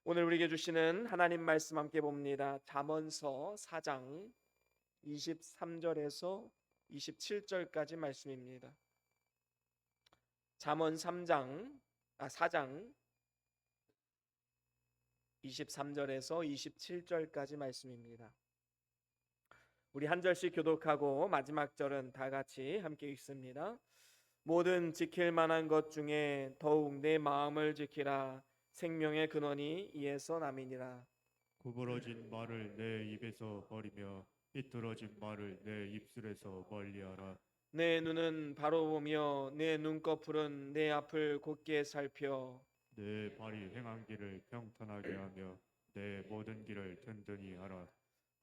오늘 우리에게 주시는 하나님 말씀 함께 봅니다. 잠언서 4장 23절에서 27절까지 말씀입니다. 잠언 4장 23절에서 27절까지 말씀입니다. 우리 한 절씩 교독하고 마지막 절은 다 같이 함께 읽습니다. 모든 지킬 만한 것 중에 더욱 내 마음을 지키라. 생명의 근원이 이에서 남이니라. 구부러진 말을 내 입에서 버리며 삐뚤어진 말을 내 입술에서 멀리하라. 내 눈은 바로 보며 내 눈꺼풀은 내 앞을 곧게 살펴. 내 발이 행한 길을 평탄하게 하며 내 모든 길을 든든히 하라.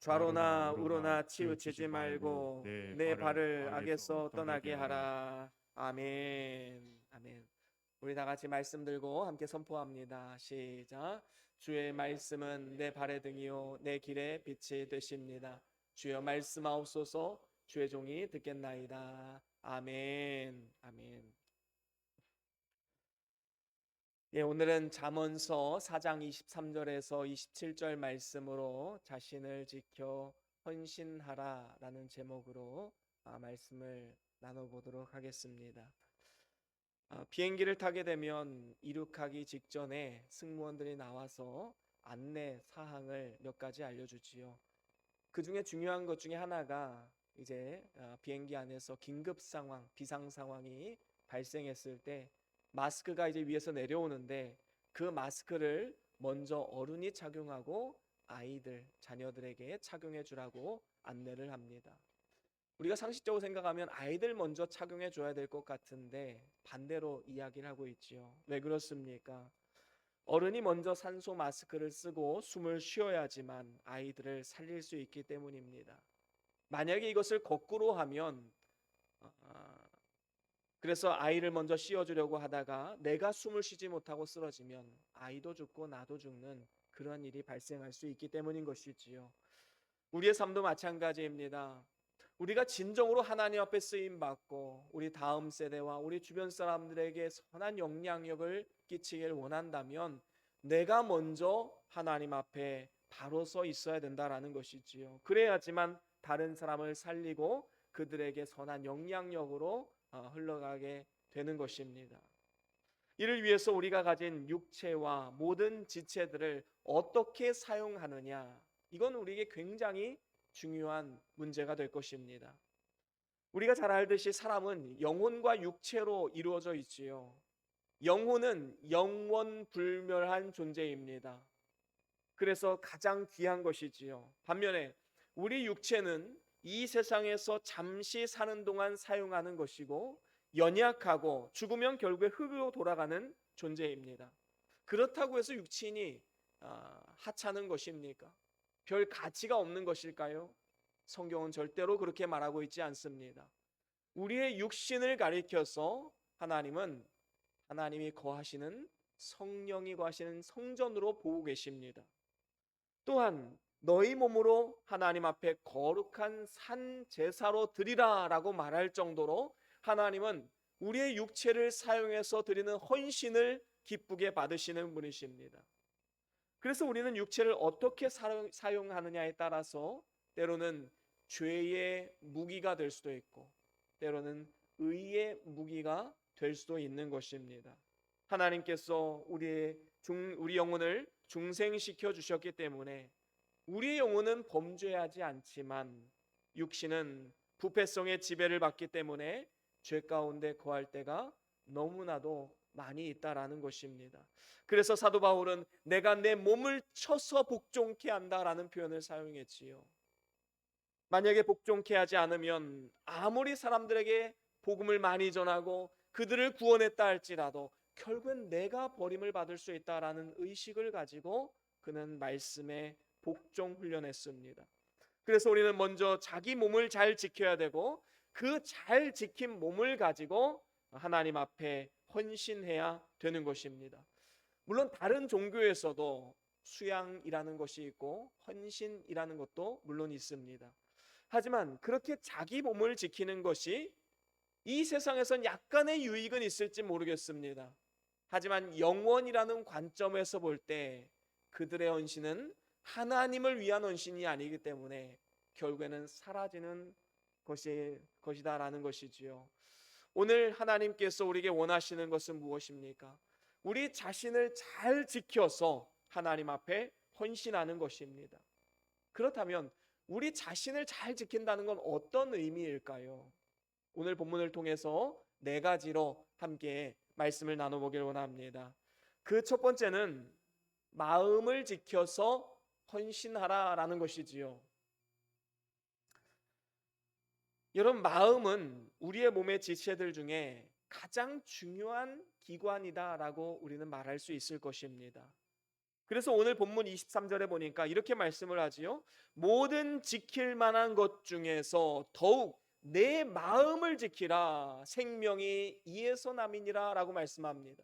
좌로나 좌로나 우로나 우로나 치우치지 말고 내 내 발을 발을 악에서 악에서 떠나게 하라. 아멘. 아멘. 우리 다 같이 말씀 들고 함께 선포합니다. 시작. 주의 말씀은 내 발의 등이요 내 길의 빛이 되십니다. 주여 말씀하옵소서. 주의 종이 듣겠나이다. 아멘. 아멘. 예, 오늘은 잠언서 4장 23절에서 27절 말씀으로 자신을 지켜 헌신하라라는 제목으로 말씀을 나눠보도록 하겠습니다. 비행기를 타게 되면 이륙하기 직전에 승무원들이 나와서 안내 사항을 몇 가지 알려주지요. 그 중에 중요한 것 중에 하나가 이제 비행기 안에서 긴급 상황, 비상 상황이 발생했을 때 마스크가 이제 위에서 내려오는데 그 마스크를 먼저 어른이 착용하고 아이들, 자녀들에게 착용해 주라고 안내를 합니다. 우리가 상식적으로 생각하면 아이들 먼저 착용해 줘야 될 것 같은데 반대로 이야기를 하고 있지요. 왜 그렇습니까? 어른이 먼저 산소 마스크를 쓰고 숨을 쉬어야지만 아이들을 살릴 수 있기 때문입니다. 만약에 이것을 거꾸로 하면 그래서 아이를 먼저 씌워주려고 하다가 내가 숨을 쉬지 못하고 쓰러지면 아이도 죽고 나도 죽는 그런 일이 발생할 수 있기 때문인 것이지요. 우리의 삶도 마찬가지입니다. 우리가 진정으로 하나님 앞에 쓰임 받고 우리 다음 세대와 우리 주변 사람들에게 선한 영향력을 끼치길 원한다면 내가 먼저 하나님 앞에 바로 서 있어야 된다라는 것이지요. 그래야지만 다른 사람을 살리고 그들에게 선한 영향력으로 흘러가게 되는 것입니다. 이를 위해서 우리가 가진 육체와 모든 지체들을 어떻게 사용하느냐, 이건 우리에게 굉장히 중요한 문제가 될 것입니다. 우리가 잘 알듯이 사람은 영혼과 육체로 이루어져 있지요. 영혼은 영원불멸한 존재입니다. 그래서 가장 귀한 것이지요. 반면에 우리 육체는 이 세상에서 잠시 사는 동안 사용하는 것이고 연약하고 죽으면 결국에 흙으로 돌아가는 존재입니다. 그렇다고 해서 육신이 하찮은 것입니까? 별 가치가 없는 것일까요? 성경은 절대로 그렇게 말하고 있지 않습니다. 우리의 육신을 가리켜서 하나님은 하나님이 거하시는 성령이 거하시는 성전으로 보고 계십니다. 또한 너희 몸으로 하나님 앞에 거룩한 산 제사로 드리라라고 말할 정도로 하나님은 우리의 육체를 사용해서 드리는 헌신을 기쁘게 받으시는 분이십니다. 그래서 우리는 육체를 어떻게 사용하느냐에 따라서 때로는 죄의 무기가 될 수도 있고 때로는 의의 무기가 될 수도 있는 것입니다. 하나님께서 우리 영혼을 중생시켜 주셨기 때문에 우리의 영혼은 범죄하지 않지만 육신은 부패성의 지배를 받기 때문에 죄 가운데 거할 때가 너무나도 많이 있다라는 것입니다. 그래서 사도 바울은 내가 내 몸을 쳐서 복종케 한다라는 표현을 사용했지요. 만약에 복종케 하지 않으면 아무리 사람들에게 복음을 많이 전하고 그들을 구원했다 할지라도 결국은 내가 버림을 받을 수 있다라는 의식을 가지고 그는 말씀에 복종 훈련했습니다. 그래서 우리는 먼저 자기 몸을 잘 지켜야 되고 그 잘 지킨 몸을 가지고 하나님 앞에 헌신해야 되는 것입니다. 물론 다른 종교에서도 수양이라는 것이 있고 헌신이라는 것도 물론 있습니다. 하지만 그렇게 자기 몸을 지키는 것이 이 세상에선 약간의 유익은 있을지 모르겠습니다. 하지만 영원이라는 관점에서 볼 때 그들의 헌신은 하나님을 위한 헌신이 아니기 때문에 결국에는 사라지는 것이다라는 것이지요. 오늘 하나님께서 우리에게 원하시는 것은 무엇입니까? 우리 자신을 잘 지켜서 하나님 앞에 헌신하는 것입니다. 그렇다면 우리 자신을 잘 지킨다는 건 어떤 의미일까요? 오늘 본문을 통해서 네 가지로 함께 말씀을 나눠보길 원합니다. 그 첫 번째는 마음을 지켜서 헌신하라라는 것이지요. 여러분, 마음은 우리의 몸의 지체들 중에 가장 중요한 기관이다라고 우리는 말할 수 있을 것입니다. 그래서 오늘 본문 23절에 보니까 이렇게 말씀을 하지요. 모든 지킬 만한 것 중에서 더욱 내 마음을 지키라. 생명이 이에서 남이니라 라고 말씀합니다.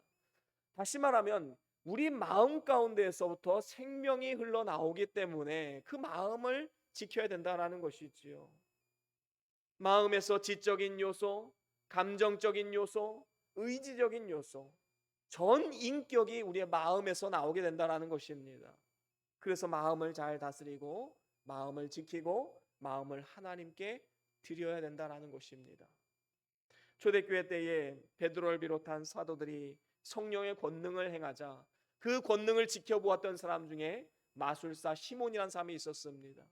다시 말하면 우리 마음 가운데에서부터 생명이 흘러나오기 때문에 그 마음을 지켜야 된다라는 것이지요. 마음에서 지적인 요소, 감정적인 요소, 의지적인 요소, 전 인격이 우리의 마음에서 나오게 된다는 것입니다. 그래서 마음을 잘 다스리고 마음을 지키고 마음을 하나님께 드려야 된다는 것입니다. 초대교회 때에 베드로를 비롯한 사도들이 성령의 권능을 행하자 그 권능을 지켜보았던 사람 중에 마술사 시몬이라는 사람이 있었습니다.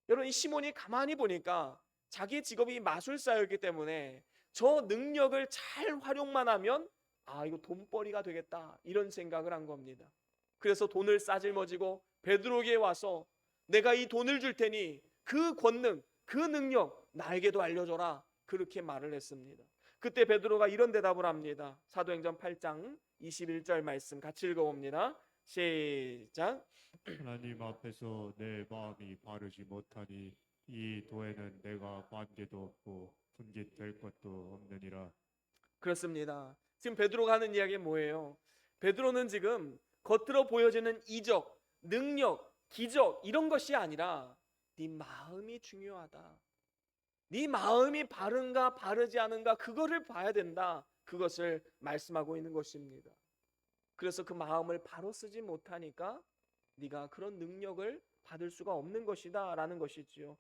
여러분, 이 시몬이 가만히 보니까 자기 직업이 마술사였기 때문에 저 능력을 잘 활용만 하면 이거 돈벌이가 되겠다 이런 생각을 한 겁니다. 그래서 돈을 싸질머지고 베드로에게 와서 내가 이 돈을 줄 테니 그 권능, 그 능력 나에게도 알려줘라 그렇게 말을 했습니다. 그때 베드로가 이런 대답을 합니다. 사도행전 8장 21절 말씀 같이 읽어봅니다. 시작. 하나님 앞에서 내 마음이 바르지 못하니 이 도에는 내가 관계도 없고 분깃될 것도 없느니라. 그렇습니다. 지금 베드로가 하는 이야기는 뭐예요? 베드로는 지금 겉으로 보여지는 이적, 능력, 기적 이런 것이 아니라 네 마음이 중요하다. 네 마음이 바른가 바르지 않은가 그거를 봐야 된다. 그것을 말씀하고 있는 것입니다. 그래서 그 마음을 바로 쓰지 못하니까 네가 그런 능력을 받을 수가 없는 것이다 라는 것이지요.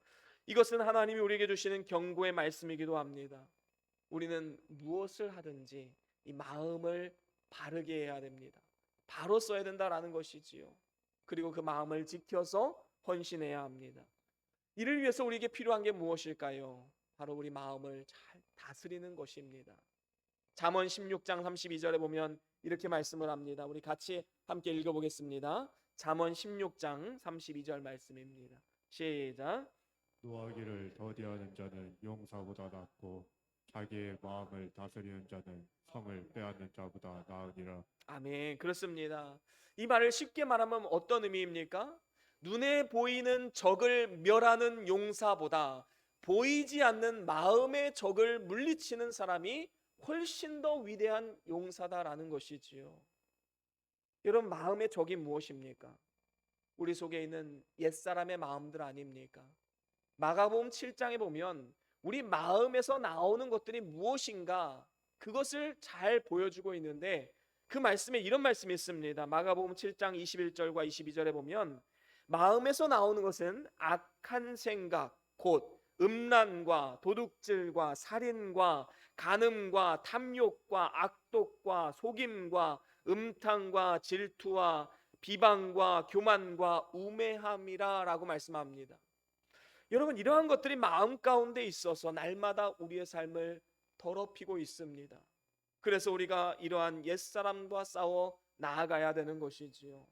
이것은 하나님이 우리에게 주시는 경고의 말씀이기도 합니다. 우리는 무엇을 하든지 이 마음을 바르게 해야 됩니다. 바로 써야 된다라는 것이지요. 그리고 그 마음을 지켜서 헌신해야 합니다. 이를 위해서 우리에게 필요한 게 무엇일까요? 바로 우리 마음을 잘 다스리는 것입니다. 잠언 16장 32절에 보면 이렇게 말씀을 합니다. 우리 같이 함께 읽어보겠습니다. 잠언 16장 32절 말씀입니다. 시작. 노하기를 더디하는 자는 용사보다 낫고 자기의 마음을 다스리는 자는 성을 빼앗는 자보다 나으니라. 아멘. 그렇습니다. 이 말을 쉽게 말하면 어떤 의미입니까? 눈에 보이는 적을 멸하는 용사보다 보이지 않는 마음의 적을 물리치는 사람이 훨씬 더 위대한 용사다라는 것이지요. 여러분, 마음의 적이 무엇입니까? 우리 속에 있는 옛사람의 마음들 아닙니까? 마가복음 7장에 보면 우리 마음에서 나오는 것들이 무엇인가 그것을 잘 보여주고 있는데 그 말씀에 이런 말씀이 있습니다. 마가복음 7장 21절과 22절에 보면 마음에서 나오는 것은 악한 생각 곧 음란과 도둑질과 살인과 간음과 탐욕과 악독과 속임과 음탕과 질투와 비방과 교만과 우매함이라 라고 말씀합니다. 여러분, 이러한 것들이 마음 가운데 있어서 날마다 우리의 삶을 더럽히고 있습니다. 그래서 우리가 이러한 옛사람과 싸워 나아가야 되는 것이지요.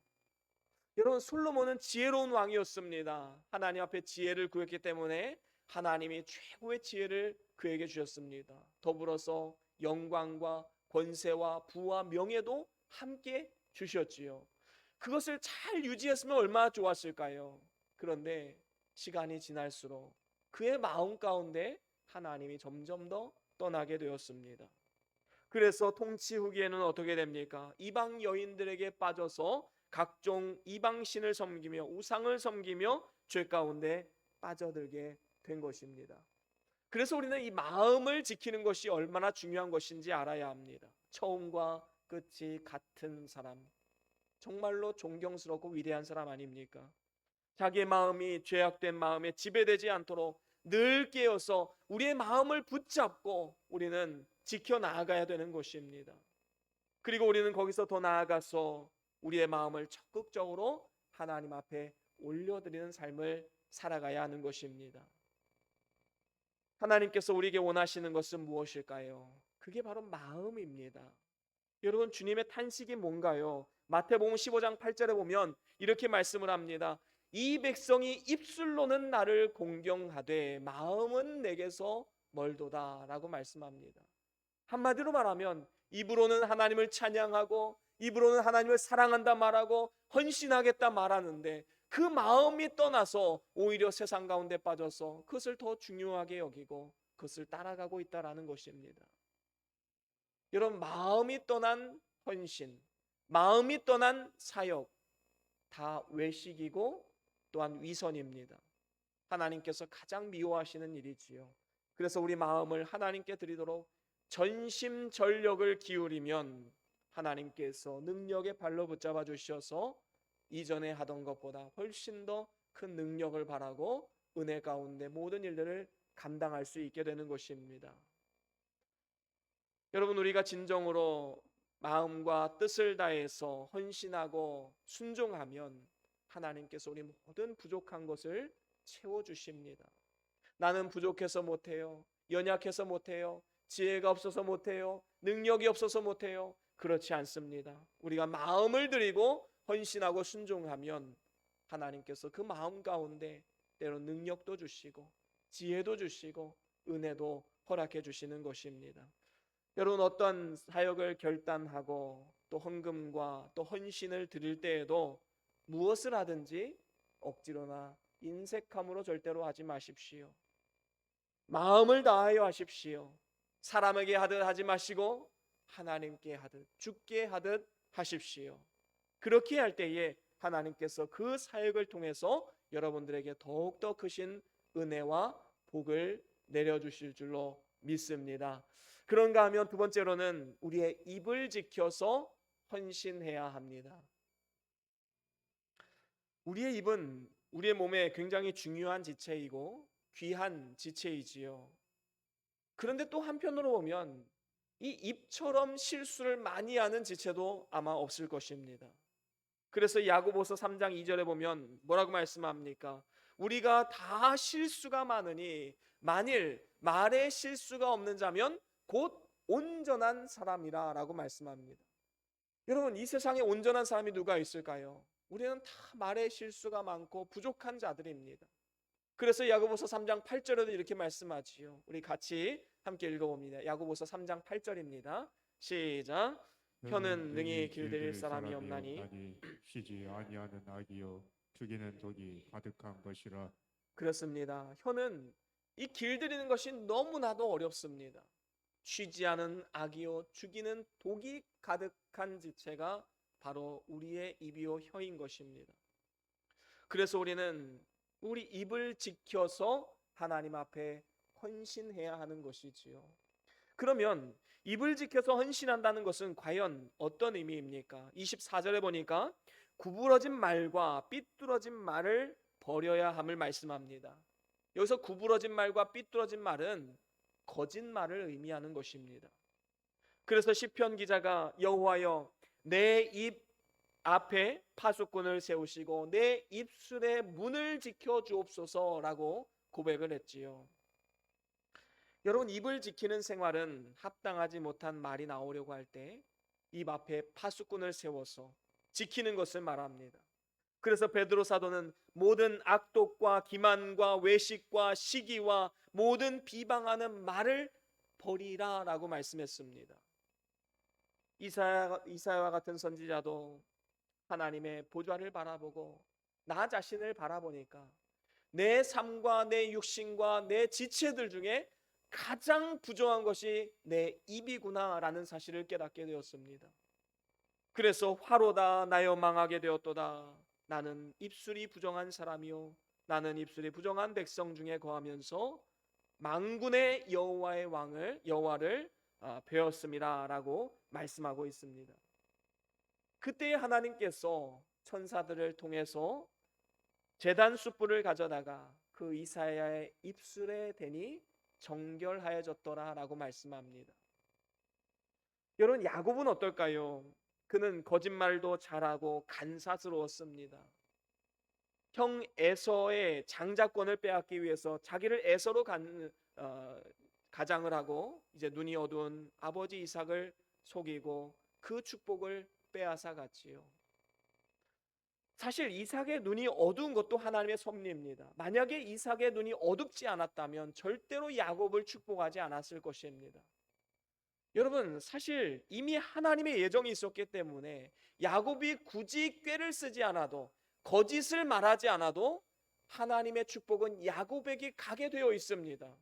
여러분, 솔로몬은 지혜로운 왕이었습니다. 하나님 앞에 지혜를 구했기 때문에 하나님이 최고의 지혜를 그에게 주셨습니다. 더불어서 영광과 권세와 부와 명예도 함께 주셨지요. 그것을 잘 유지했으면 얼마나 좋았을까요? 그런데 시간이 지날수록 그의 마음 가운데 하나님이 점점 더 떠나게 되었습니다. 그래서 통치 후기에는 어떻게 됩니까? 이방 여인들에게 빠져서 각종 이방신을 섬기며 우상을 섬기며 죄 가운데 빠져들게 된 것입니다. 그래서 우리는 이 마음을 지키는 것이 얼마나 중요한 것인지 알아야 합니다. 처음과 끝이 같은 사람, 정말로 존경스럽고 위대한 사람 아닙니까? 자기의 마음이 죄악된 마음에 지배되지 않도록 늘 깨어서 우리의 마음을 붙잡고 우리는 지켜나가야 되는 것입니다. 그리고 우리는 거기서 더 나아가서 우리의 마음을 적극적으로 하나님 앞에 올려드리는 삶을 살아가야 하는 것입니다. 하나님께서 우리에게 원하시는 것은 무엇일까요? 그게 바로 마음입니다. 여러분, 주님의 탄식이 뭔가요? 마태복음 15장 8절에 보면 이렇게 말씀을 합니다. 이 백성이 입술로는 나를 공경하되 마음은 내게서 멀도다 라고 말씀합니다. 한마디로 말하면 입으로는 하나님을 찬양하고 입으로는 하나님을 사랑한다 말하고 헌신하겠다 말하는데 그 마음이 떠나서 오히려 세상 가운데 빠져서 그것을 더 중요하게 여기고 그것을 따라가고 있다라는 것입니다. 여러분, 마음이 떠난 헌신, 마음이 떠난 사역 다 외식이고 또한 위선입니다. 하나님께서 가장 미워하시는 일이지요. 그래서 우리 마음을 하나님께 드리도록 전심전력을 기울이면 하나님께서 능력의 발로 붙잡아 주셔서 이전에 하던 것보다 훨씬 더 큰 능력을 바라고 은혜 가운데 모든 일들을 감당할 수 있게 되는 것입니다. 여러분, 우리가 진정으로 마음과 뜻을 다해서 헌신하고 순종하면 하나님께서 우리 모든 부족한 것을 채워주십니다. 나는 부족해서 못해요. 연약해서 못해요. 지혜가 없어서 못해요. 능력이 없어서 못해요. 그렇지 않습니다. 우리가 마음을 들이고 헌신하고 순종하면 하나님께서 그 마음 가운데 때론 능력도 주시고 지혜도 주시고 은혜도 허락해 주시는 것입니다. 여러분, 어떤 사역을 결단하고 또 헌금과 또 헌신을 드릴 때에도 무엇을 하든지 억지로나 인색함으로 절대로 하지 마십시오. 마음을 다하여 하십시오. 사람에게 하듯 하지 마시고 하나님께 하듯 주께 하듯 하십시오. 그렇게 할 때에 하나님께서 그 사역을 통해서 여러분들에게 더욱더 크신 은혜와 복을 내려주실 줄로 믿습니다. 그런가 하면 두 번째로는 우리의 입을 지켜서 헌신해야 합니다. 우리의 입은 우리의 몸에 굉장히 중요한 지체이고 귀한 지체이지요. 그런데 또 한편으로 보면 이 입처럼 실수를 많이 하는 지체도 아마 없을 것입니다. 그래서 야고보서 3장 2절에 보면 뭐라고 말씀합니까? 우리가 다 실수가 많으니 만일 말에 실수가 없는 자면 곧 온전한 사람이라 라고 말씀합니다. 여러분, 이 세상에 온전한 사람이 누가 있을까요? 우리는 다 말에 실수가 많고 부족한 자들입니다. 그래서 야고보서 3장 8절에도 이렇게 말씀하지요. 우리 같이 함께 읽어봅니다. 야고보서 3장 8절입니다. 시작. 혀는 능히 길들일 사람이 없나니 쉬지 아니하는 악이요 죽이는 독이 가득한 것이라. 그렇습니다. 혀는 이 길들이는 것이 너무나도 어렵습니다. 쉬지 않은 악이요 죽이는 독이 가득한 지체가 바로 우리의 입이요 혀인 것입니다. 그래서 우리는 우리 입을 지켜서 하나님 앞에 헌신해야 하는 것이지요. 그러면 입을 지켜서 헌신한다는 것은 과연 어떤 의미입니까? 24절에 보니까 구부러진 말과 삐뚤어진 말을 버려야 함을 말씀합니다. 여기서 구부러진 말과 삐뚤어진 말은 거짓말을 의미하는 것입니다. 그래서 시편 기자가 여호와여 내 입 앞에 파수꾼을 세우시고 내 입술의 문을 지켜 주옵소서라고 고백을 했지요. 여러분, 입을 지키는 생활은 합당하지 못한 말이 나오려고 할 때 입 앞에 파수꾼을 세워서 지키는 것을 말합니다. 그래서 베드로 사도는 모든 악독과 기만과 외식과 시기와 모든 비방하는 말을 버리라라고 말씀했습니다. 이사야와 같은 선지자도 하나님의 보좌를 바라보고 나 자신을 바라보니까 내 삶과 내 육신과 내 지체들 중에 가장 부정한 것이 내 입이구나라는 사실을 깨닫게 되었습니다. 그래서 화로다 나여 망하게 되었도다. 나는 입술이 부정한 사람이요 나는 입술이 부정한 백성 중에 거하면서 만군의 여호와를 배웠음이라라고 말씀하고 있습니다. 그때에 하나님께서 천사들을 통해서 제단 숯불을 가져다가 그 이사야의 입술에 대니 정결하여졌더라라고 말씀합니다. 여러분, 야곱은 어떨까요? 그는 거짓말도 잘하고 간사스러웠습니다. 형 에서의 장자권을 빼앗기 위해서 자기를 에서로 가장을 하고 이제 눈이 어두운 아버지 이삭을 속이고 그 축복을 빼앗아 갔지요. 사실 이삭의 눈이 어두운 것도 하나님의 섭리입니다. 만약에 이삭의 눈이 어둡지 않았다면 절대로 야곱을 축복하지 않았을 것입니다. 여러분, 사실 이미 하나님의 예정이 있었기 때문에 야곱이 굳이 꾀를 쓰지 않아도, 거짓을 말하지 않아도 하나님의 축복은 야곱에게 가게 되어 있습니다.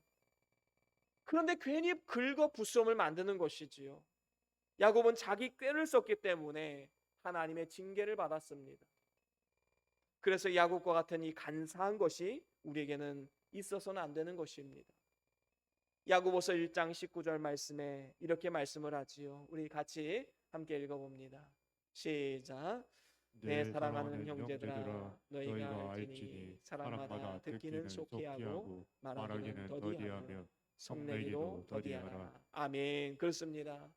그런데 괜히 긁어 부스럼을 만드는 것이지요. 야곱은 자기 꾀를 썼기 때문에 하나님의 징계를 받았습니다. 그래서 야곱과 같은 이 간사한 것이 우리에게는 있어서는 안 되는 것입니다. 야고보서 1장 19절 말씀에 이렇게 말씀을 하지요. 우리 같이 함께 읽어봅니다. 시작. 내 사랑하는 형제들아, 너희가 알지니 사람마다 듣기는 속히하고 말하기는 더디하며 성내기도 더디하라. 아멘. 그렇습니다.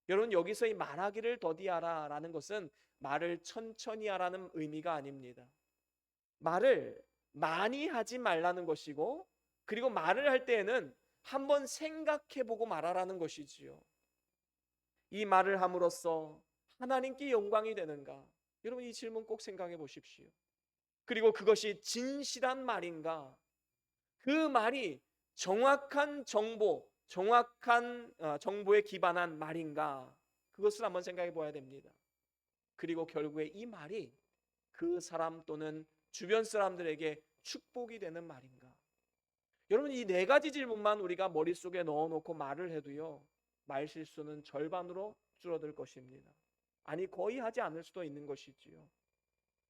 여러분, 여기서 이 말하기를 더디하라 라는 것은 말을 천천히 하라는 의미가 아닙니다. 말을 많이 하지 말라는 것이고, 그리고 말을 할 때에는 한번 생각해보고 말하라는 것이지요. 이 말을 함으로써 하나님께 영광이 되는가? 여러분, 이 질문 꼭 생각해 보십시오. 그리고 그것이 진실한 말인가? 그 말이 정확한 정보에 기반한 말인가? 그것을 한번 생각해 봐야 됩니다. 그리고 결국에 이 말이 그 사람 또는 주변 사람들에게 축복이 되는 말인가? 여러분, 이 네 가지 질문만 우리가 머릿속에 넣어놓고 말을 해도요, 말 실수는 절반으로 줄어들 것입니다. 아니, 거의 하지 않을 수도 있는 것이지요.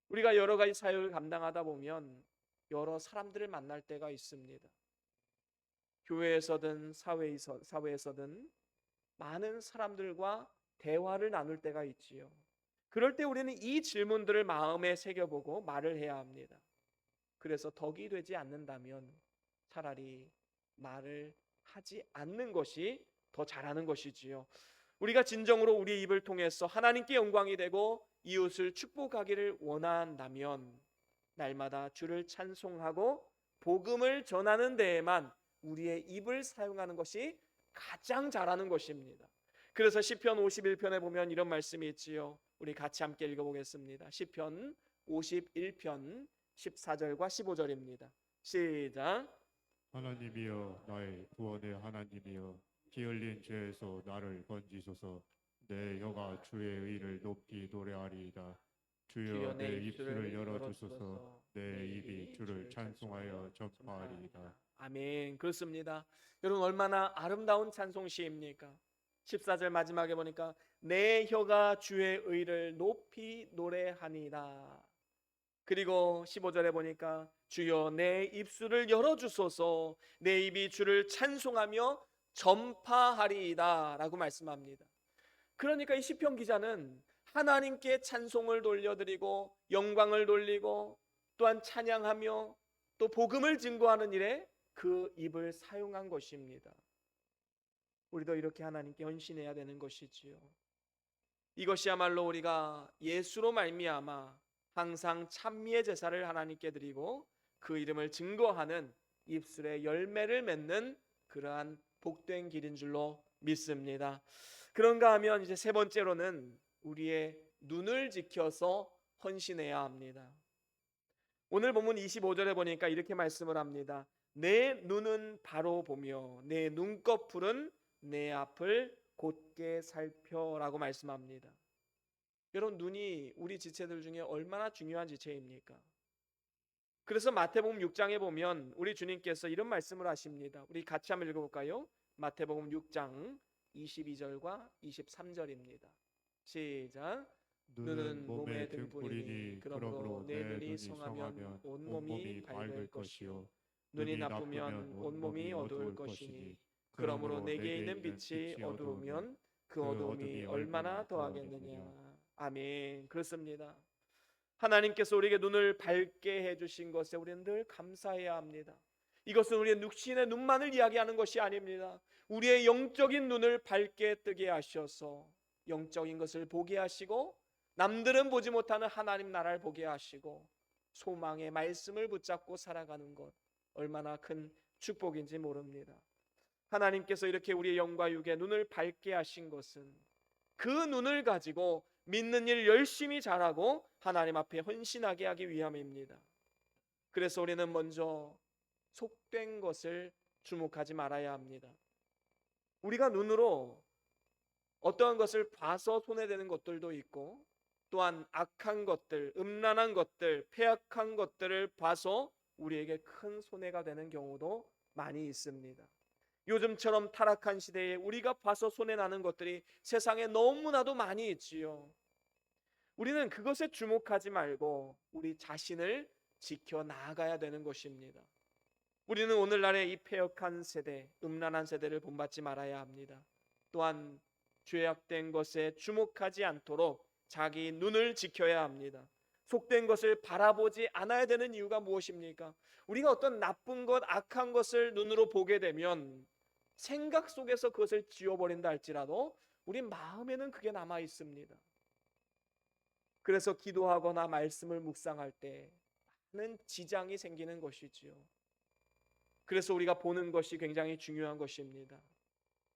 우리가 여러 가지 사역을 감당하다 보면 여러 사람들을 만날 때가 있습니다. 교회에서든 사회에서든 많은 사람들과 대화를 나눌 때가 있지요. 그럴 때 우리는 이 질문들을 마음에 새겨보고 말을 해야 합니다. 그래서 덕이 되지 않는다면 차라리 말을 하지 않는 것이 더 잘하는 것이지요. 우리가 진정으로 우리의 입을 통해서 하나님께 영광이 되고 이웃을 축복하기를 원한다면 날마다 주를 찬송하고 복음을 전하는 데에만 우리의 입을 사용하는 것이 가장 잘하는 것입니다. 그래서 시편 51편에 보면 이런 말씀이 있지요. 우리 같이 함께 읽어보겠습니다. 시편 51편 14절과 15절입니다. 시작. 하나님이여 나의 구원의 하나님이여 피 흘린 죄에서 나를 건지소서. 내 혀가 주의 의를 높이 노래하리이다. 주여 내 입술을 열어주소서. 내 입이 주를 찬송하여 전파하리이다. 아멘. 그렇습니다. 여러분, 얼마나 아름다운 찬송시입니까? 14절 마지막에 보니까 내 혀가 주의 의를 높이 노래하니라. 그리고 15절에 보니까 주여 내 입술을 열어주소서. 내 입이 주를 찬송하며 전파하리이다 라고 말씀합니다. 그러니까 이 시편 기자는 하나님께 찬송을 돌려드리고 영광을 돌리고 또한 찬양하며 또 복음을 증거하는 일에 그 입을 사용한 것입니다. 우리도 이렇게 하나님께 헌신해야 되는 것이지요. 이것이야말로 우리가 예수로 말미암아 항상 찬미의 제사를 하나님께 드리고 그 이름을 증거하는 입술의 열매를 맺는 그러한 복된 길인 줄로 믿습니다. 그런가 하면 이제 세 번째로는 우리의 눈을 지켜서 헌신해야 합니다. 오늘 본문 25절에 보니까 이렇게 말씀을 합니다. 내 눈은 바로 보며 내 눈꺼풀은 내 앞을 곧게 살펴라고 말씀합니다. 여러분, 눈이 우리 지체들 중에 얼마나 중요한 지체입니까? 그래서 마태복음 6장에 보면 우리 주님께서 이런 말씀을 하십니다. 우리 같이 한번 읽어볼까요? 마태복음 6장 22절과 23절입니다. 시작. 눈은 몸의 등불이니 그러므로 내 눈이 성하면 온몸이 밝을 것이요 눈이 나쁘면 온몸이 어두울 것이니 그러므로 내게 있는 빛이 어두우면 그 어두움이 얼마나 더하겠느냐. 아멘. 그렇습니다. 하나님께서 우리에게 눈을 밝게 해주신 것에 우리는 늘 감사해야 합니다. 이것은 우리의 육신의 눈만을 이야기하는 것이 아닙니다. 우리의 영적인 눈을 밝게 뜨게 하셔서 영적인 것을 보게 하시고 남들은 보지 못하는 하나님 나라를 보게 하시고 소망의 말씀을 붙잡고 살아가는 것 얼마나 큰 축복인지 모릅니다. 하나님께서 이렇게 우리의 영과 육의 눈을 밝게 하신 것은 그 눈을 가지고 믿는 일 열심히 잘하고 하나님 앞에 헌신하게 하기 위함입니다. 그래서 우리는 먼저 속된 것을 주목하지 말아야 합니다. 우리가 눈으로 어떠한 것을 봐서 손해되는 것들도 있고 또한 악한 것들, 음란한 것들, 패악한 것들을 봐서 우리에게 큰 손해가 되는 경우도 많이 있습니다. 요즘처럼 타락한 시대에 우리가 봐서 손해나는 것들이 세상에 너무나도 많이 있지요. 우리는 그것에 주목하지 말고 우리 자신을 지켜 나아가야 되는 것입니다. 우리는 오늘날의 이 패역한 세대, 음란한 세대를 본받지 말아야 합니다. 또한 죄악된 것에 주목하지 않도록 자기 눈을 지켜야 합니다. 속된 것을 바라보지 않아야 되는 이유가 무엇입니까? 우리가 어떤 나쁜 것, 악한 것을 눈으로 보게 되면 생각 속에서 그것을 지워버린다 할지라도 우리 마음에는 그게 남아 있습니다. 그래서 기도하거나 말씀을 묵상할 때 많은 지장이 생기는 것이지요. 그래서 우리가 보는 것이 굉장히 중요한 것입니다.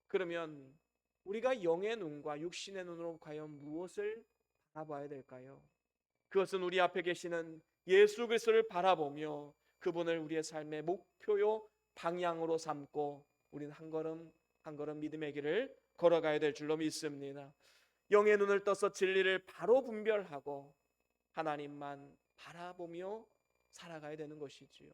그러면 우리가 영의 눈과 육신의 눈으로 과연 무엇을 바라봐야 될까요? 그것은 우리 앞에 계시는 예수 그리스도를 바라보며 그분을 우리의 삶의 목표요 방향으로 삼고 우리는 한 걸음 한 걸음 믿음의 길을 걸어가야 될 줄로 믿습니다. 영의 눈을 떠서 진리를 바로 분별하고 하나님만 바라보며 살아가야 되는 것이지요.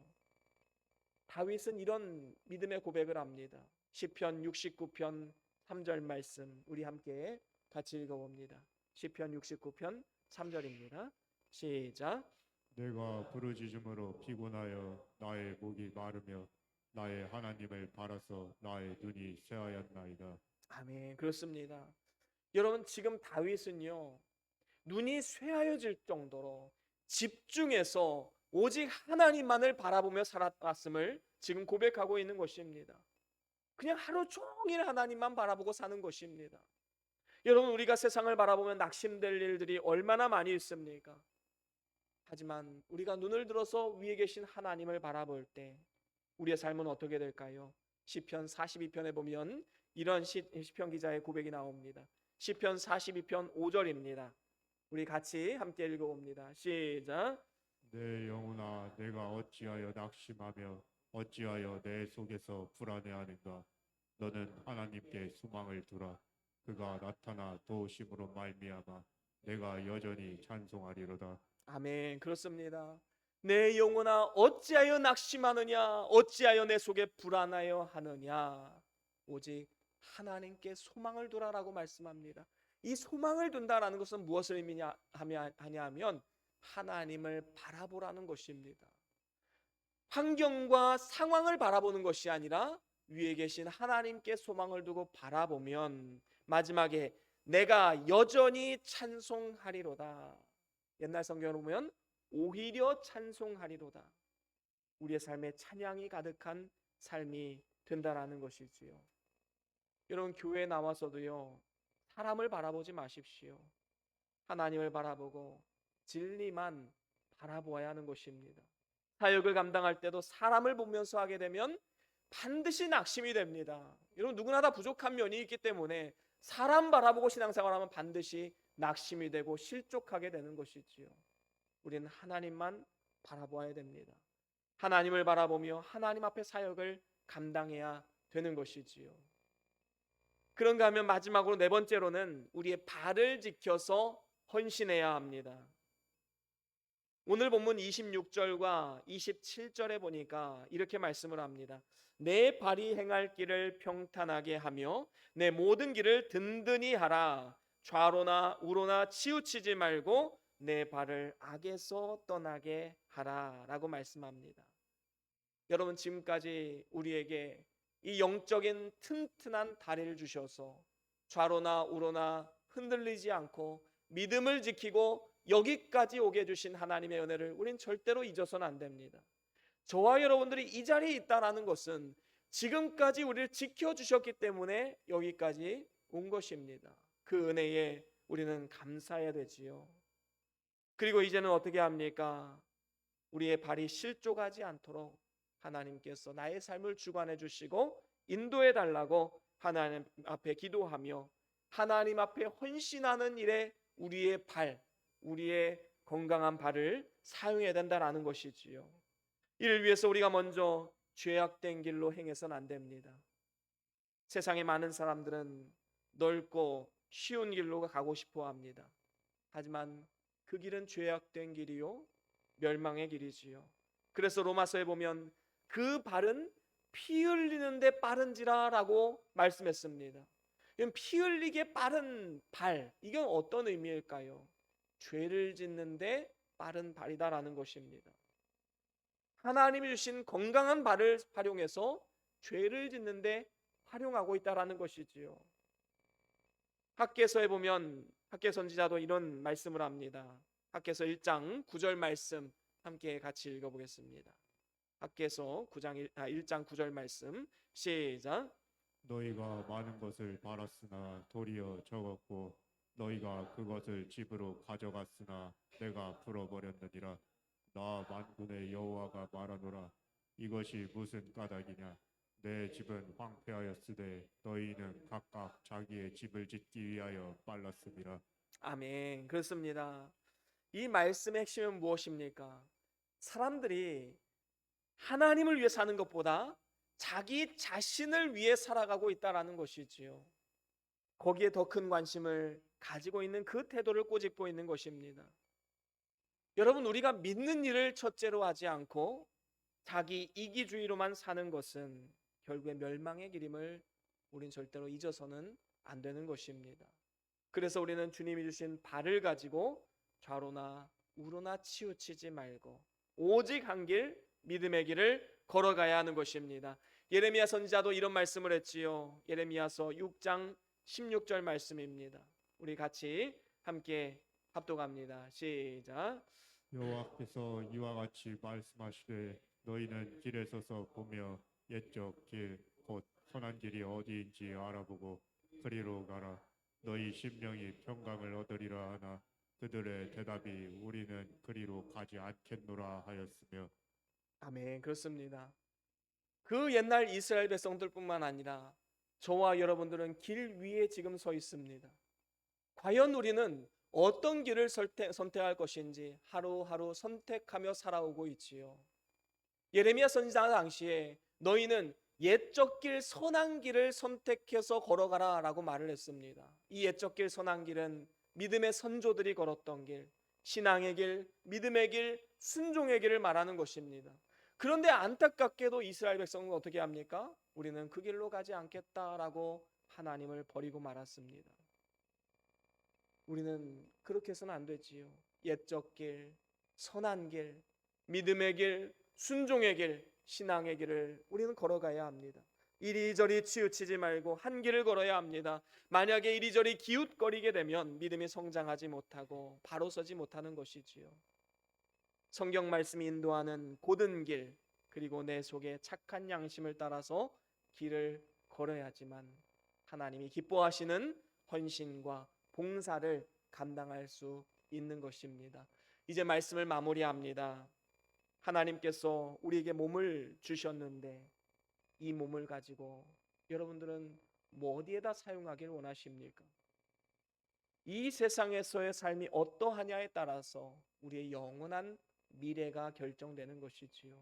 다윗은 이런 믿음의 고백을 합니다. 시편 69편 3절 말씀 우리 함께 같이 읽어봅니다. 시편 69편 3절입니다. 시작. 내가 부르짖음으로 피곤하여 나의 목이 마르며 나의 하나님을 바라서 나의 눈이 쇠하였나이다. 아멘. 그렇습니다. 여러분 지금 다윗은요 눈이 쇠하여질 정도로 집중해서 오직 하나님만을 바라보며 살았음을 지금 고백하고 있는 것입니다. 그냥 하루 종일 하나님만 바라보고 사는 것입니다. 여러분 우리가 세상을 바라보면 낙심될 일들이 얼마나 많이 있습니까? 하지만 우리가 눈을 들어서 위에 계신 하나님을 바라볼 때 우리의 삶은 어떻게 될까요? 시편 42편에 보면 이런 시편 기자의 고백이 나옵니다. 시편 42편 5절입니다. 우리 같이 함께 읽어봅니다. 시작. 내 영혼아 내가 어찌하여 낙심하며 어찌하여 내 속에서 불안해하는가. 너는 하나님께 소망을 두라. 그가 나타나 도우심으로 말미암아 내가 여전히 찬송하리로다. 아멘. 그렇습니다. 내 영혼아 어찌하여 낙심하느냐 어찌하여 내 속에 불안하여 하느냐 오직 하나님께 소망을 두라라고 말씀합니다. 이 소망을 둔다라는 것은 무엇을 하냐면 하나님을 바라보라는 것입니다. 환경과 상황을 바라보는 것이 아니라 위에 계신 하나님께 소망을 두고 바라보면 마지막에 내가 여전히 찬송하리로다. 옛날 성경을 보면 오히려 찬송하리로다. 우리의 삶에 찬양이 가득한 삶이 된다라는 것이지요. 여러분 교회에 나와서도요 사람을 바라보지 마십시오. 하나님을 바라보고 진리만 바라보아야 하는 것입니다. 사역을 감당할 때도 사람을 보면서 하게 되면 반드시 낙심이 됩니다. 여러분 누구나 다 부족한 면이 있기 때문에 사람 바라보고 신앙생활하면 반드시 낙심이 되고 실족하게 되는 것이지요. 우리는 하나님만 바라보아야 됩니다. 하나님을 바라보며 하나님 앞에 사역을 감당해야 되는 것이지요. 그런가 하면 마지막으로 네 번째로는 우리의 발을 지켜서 헌신해야 합니다. 오늘 본문 26절과 27절에 보니까 이렇게 말씀을 합니다. 내 발이 행할 길을 평탄하게 하며 내 모든 길을 든든히 하라. 좌로나 우로나 치우치지 말고 내 발을 악에서 떠나게 하라 라고 말씀합니다. 여러분 지금까지 우리에게 이 영적인 튼튼한 다리를 주셔서 좌로나 우로나 흔들리지 않고 믿음을 지키고 여기까지 오게 해주신 하나님의 은혜를 우린 절대로 잊어서는 안 됩니다. 저와 여러분들이 이 자리에 있다는 것은 지금까지 우리를 지켜주셨기 때문에 여기까지 온 것입니다. 그 은혜에 우리는 감사해야 되지요. 그리고 이제는 어떻게 합니까? 우리의 발이 실족하지 않도록 하나님께서 나의 삶을 주관해 주시고 인도해 달라고 하나님 앞에 기도하며 하나님 앞에 헌신하는 일에 우리의 발, 우리의 건강한 발을 사용해야 된다는 것이지요. 이를 위해서 우리가 먼저 죄악된 길로 행해서는 안 됩니다. 세상의 많은 사람들은 넓고 쉬운 길로 가고 싶어 합니다. 하지만 그 길은 죄악된 길이요 멸망의 길이지요. 그래서 로마서에 보면 그 발은 피 흘리는데 빠른지라라고 말씀했습니다. 피 흘리게 빠른 발, 이건 어떤 의미일까요? 죄를 짓는데 빠른 발이다라는 것입니다. 하나님이 주신 건강한 발을 활용해서 죄를 짓는데 활용하고 있다라는 것이지요. 학개서에 보면 학개 선지자도 이런 말씀을 합니다. 학개서 1장 9절 말씀 함께 같이 읽어보겠습니다. 학개서 1장 9절 말씀 시작. 너희가 많은 것을 바랐으나 도리어 적었고 너희가 그것을 집으로 가져갔으나 내가 풀어버렸느니라. 나 만군의 여호와가 말하노라. 이것이 무슨 까닭이냐? 내 집은 황폐하였으되 너희는 각각 자기의 집을 짓기 위하여 빨랐습니다. 아멘. 그렇습니다. 이 말씀의 핵심은 무엇입니까? 사람들이 하나님을 위해 사는 것보다 자기 자신을 위해 살아가고 있다라는 것이지요. 거기에 더 큰 관심을 가지고 있는 그 태도를 꼬집고 있는 것입니다. 여러분, 우리가 믿는 일을 첫째로 하지 않고 자기 이기주의로만 사는 것은 결국에 멸망의 길임을 우린 절대로 잊어서는 안 되는 것입니다. 그래서 우리는 주님이 주신 발을 가지고 좌로나 우로나 치우치지 말고 오직 한 길, 믿음의 길을 걸어가야 하는 것입니다. 예레미야 선지자도 이런 말씀을 했지요. 예레미야서 6장 16절 말씀입니다. 우리 같이 함께 합독합니다. 시작. 여호와께서 이와 같이 말씀하시되 너희는 길에 서서 보며 옛적 길 곧 선한 길이 어디인지 알아보고 그리로 가라. 너희 심령이 평강을 얻으리라 하나 그들의 대답이 우리는 그리로 가지 않겠노라 하였으며. 아멘. 그렇습니다. 그 옛날 이스라엘 백성들뿐만 아니라 저와 여러분들은 길 위에 지금 서 있습니다. 과연 우리는 어떤 길을 선택할 것인지 하루하루 선택하며 살아오고 있지요. 예레미야 선지자 당시에 너희는 옛적 길 선한 길을 선택해서 걸어가라 라고 말을 했습니다. 이 옛적 길 선한 길은 믿음의 선조들이 걸었던 길, 신앙의 길, 믿음의 길, 순종의 길을 말하는 것입니다. 그런데 안타깝게도 이스라엘 백성은 어떻게 합니까? 우리는 그 길로 가지 않겠다라고 하나님을 버리고 말았습니다. 우리는 그렇게 해서는 안 되지요. 옛적 길, 선한 길, 믿음의 길, 순종의 길, 신앙의 길을 우리는 걸어가야 합니다. 이리저리 치우치지 말고 한 길을 걸어야 합니다. 만약에 이리저리 기웃거리게 되면 믿음이 성장하지 못하고 바로 서지 못하는 것이지요. 성경 말씀이 인도하는 곧은 길, 그리고 내 속에 착한 양심을 따라서 길을 걸어야지만 하나님이 기뻐하시는 헌신과 봉사를 감당할 수 있는 것입니다. 이제 말씀을 마무리합니다. 하나님께서 우리에게 몸을 주셨는데 이 몸을 가지고 여러분들은 뭐 어디에다 사용하길 원하십니까? 이 세상에서의 삶이 어떠하냐에 따라서 우리의 영원한 미래가 결정되는 것이지요.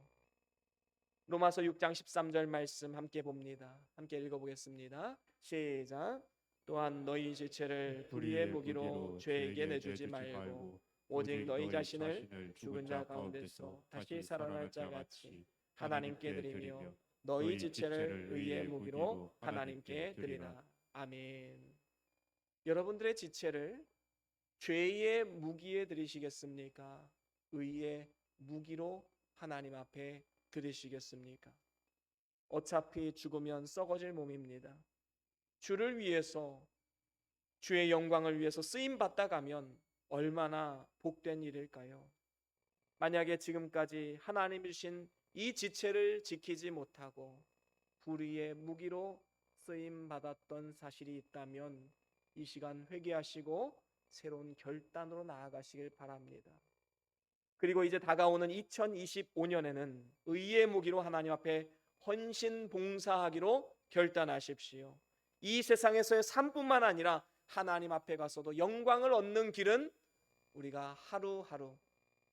로마서 6장 13절 말씀 함께 봅니다. 함께 읽어보겠습니다. 시작. 또한 너희 지체를 불의의 무기로 죄에게 내주지 말고 오직 너희 자신을 죽은 자 가운데서 다시 살아날 자 같이 하나님께 드리며 너희 지체를 의의 무기로 하나님께 드리라. 아멘. 여러분들의 지체를 죄의 무기에 드리시겠습니까? 의의 무기로 하나님 앞에 드리시겠습니까? 어차피 죽으면 썩어질 몸입니다. 주를 위해서 주의 영광을 위해서 쓰임 받다 가면 얼마나 복된 일일까요? 만약에 지금까지 하나님이 주신 이 지체를 지키지 못하고 불의의 무기로 쓰임 받았던 사실이 있다면 이 시간 회개하시고 새로운 결단으로 나아가시길 바랍니다. 그리고 이제 다가오는 2025년에는 의의 무기로 하나님 앞에 헌신 봉사하기로 결단하십시오. 이 세상에서의 삶뿐만 아니라 하나님 앞에 가서도 영광을 얻는 길은 우리가 하루하루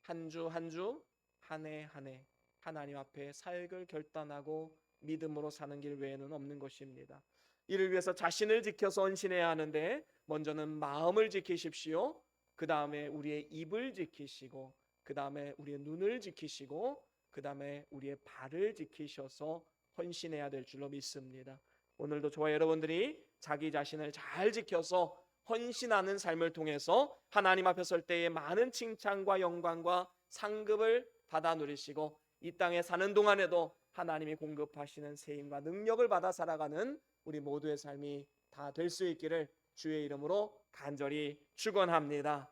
한 주 한 주 한 해 한 해 하나님 앞에 사역을 결단하고 믿음으로 사는 길 외에는 없는 것입니다. 이를 위해서 자신을 지켜서 헌신해야 하는데 먼저는 마음을 지키십시오. 그 다음에 우리의 입을 지키시고 그 다음에 우리의 눈을 지키시고 그 다음에 우리의 발을 지키셔서 헌신해야 될 줄로 믿습니다. 오늘도 저와 여러분들이 자기 자신을 잘 지켜서 헌신하는 삶을 통해서 하나님 앞에 설 때에 많은 칭찬과 영광과 상급을 받아 누리시고 이 땅에 사는 동안에도 하나님이 공급하시는 세임과 능력을 받아 살아가는 우리 모두의 삶이 다 될 수 있기를 주의 이름으로 간절히 축원합니다.